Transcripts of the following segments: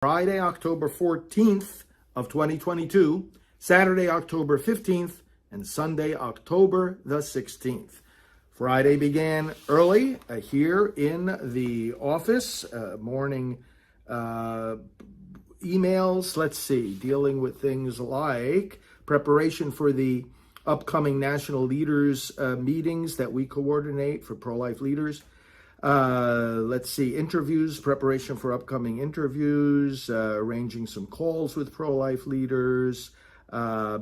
Friday, October 14th of 2022, Saturday, October 15th, and Sunday, October the 16th. Friday began early here in the office, morning emails, dealing with things like preparation for the upcoming national leaders meetings that we coordinate for pro-life leaders. Interviews, preparation for upcoming interviews, arranging some calls with pro-life leaders,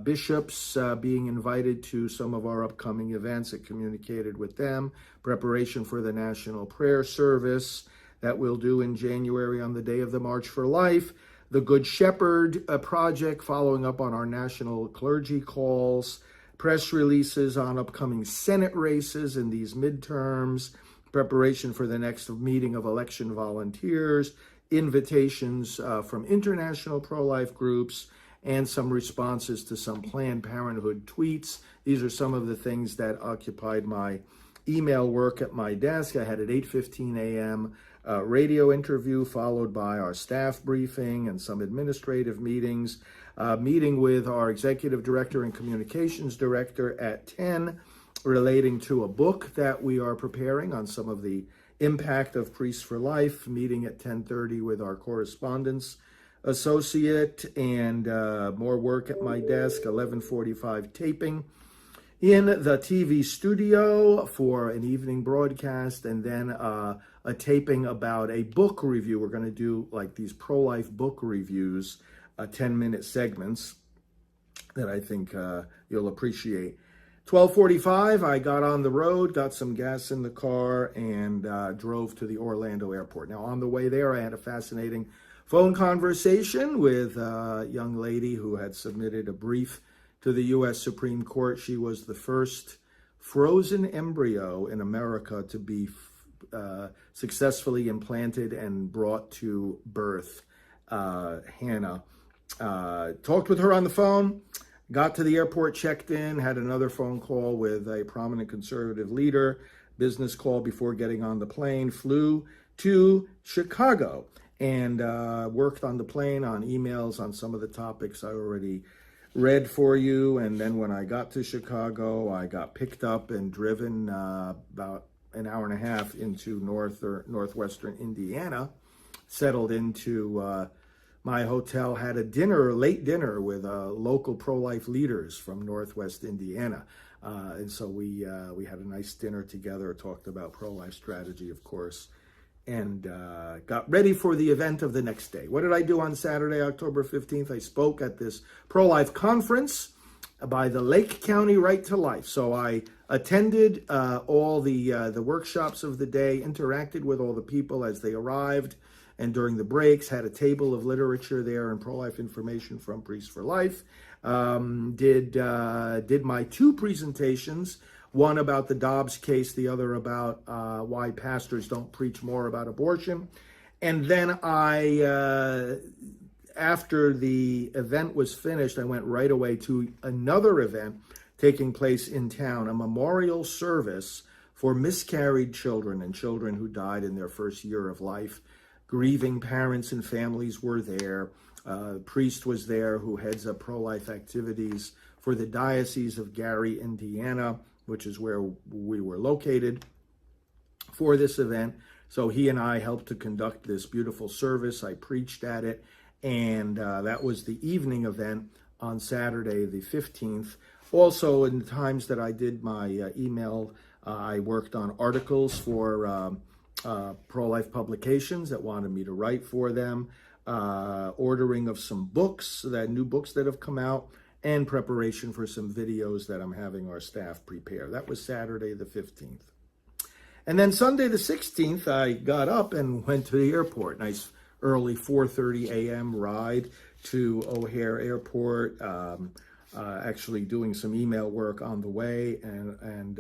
bishops being invited to some of our upcoming events and communicated with them, preparation for the National Prayer Service that we'll do in January on the day of the March for Life, the Good Shepherd Project, following up on our national clergy calls, press releases on upcoming Senate races in these midterms, preparation for the next meeting of election volunteers, invitations from international pro-life groups, and some responses to some Planned Parenthood tweets. These are some of the things that occupied my email work at my desk. I had at 8:15 a.m. Radio interview, followed by our staff briefing and some administrative meetings, meeting with our executive director and communications director at 10, relating to a book that we are preparing on some of the impact of Priests for Life, meeting at 10:30 with our correspondence associate, and more work at my desk, 11:45 taping in the TV studio for an evening broadcast, and then a taping about a book review. We're going to do like these pro-life book reviews, 10-minute segments that I think you'll appreciate. 12:45, I got on the road, got some gas in the car, and drove to the Orlando airport. Now, on the way there, I had a fascinating phone conversation with a young lady who had submitted a brief to the U.S. Supreme Court. She was the first frozen embryo in America to be successfully implanted and brought to birth. Hannah. Talked with her on the phone. Got to the airport, checked in, had another phone call with a prominent conservative leader, business call before getting on the plane, flew to Chicago, and worked on the plane on emails on some of the topics I already read for you. And then when I got to Chicago, I got picked up and driven about an hour and a half into northwestern Indiana, settled into my hotel, had a late dinner with local pro-life leaders from Northwest Indiana. And so we had a nice dinner together, talked about pro-life strategy, of course, and got ready for the event of the next day. What did I do on Saturday, October 15th? I spoke at this pro-life conference by the Lake County Right to Life. So I attended all the workshops of the day, interacted with all the people as they arrived, and during the breaks, had a table of literature there and pro-life information from Priests for Life. Did my two presentations, one about the Dobbs case, the other about why pastors don't preach more about abortion. And then after the event was finished, I went right away to another event taking place in town, a memorial service for miscarried children and children who died in their first year of life. Grieving parents and families were there. Priest was there who heads up pro-life activities for the Diocese of Gary, Indiana, which is where we were located for this event. So he and I helped to conduct this beautiful service. I preached at it, and that was the evening event on Saturday, the 15th. Also, in the times that I did my email, I worked on articles for pro-life publications that wanted me to write for them, ordering of some books, new books that have come out, and preparation for some videos that I'm having our staff prepare. That was Saturday the 15th. And then Sunday the 16th, I got up and went to the airport. Nice early 4:30 a.m. ride to O'Hare Airport, actually doing some email work on the way, and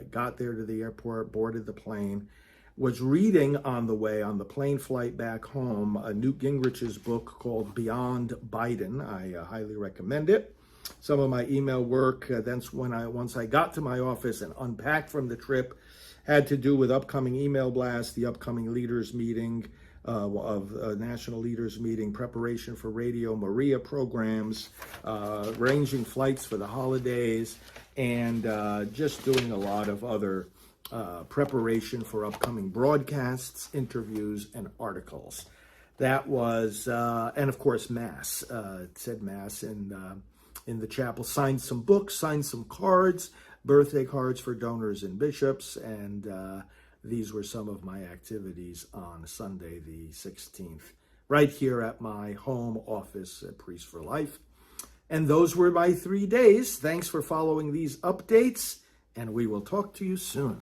got there to the airport, boarded the plane, was reading on the way, on the plane flight back home, Newt Gingrich's book called Beyond Biden. I highly recommend it. Some of my email work, once I got to my office and unpacked from the trip, had to do with upcoming email blasts, the upcoming leaders meeting, of National Leaders Meeting, preparation for Radio Maria programs, arranging flights for the holidays, and just doing a lot of other preparation for upcoming broadcasts, interviews, and articles. That was, and of course, Mass. It said Mass in the chapel. Signed some books, signed some cards, birthday cards for donors and bishops, and these were some of my activities on Sunday the 16th, right here at my home office at Priest for Life. And those were my 3 days. Thanks for following these updates, and we will talk to you soon.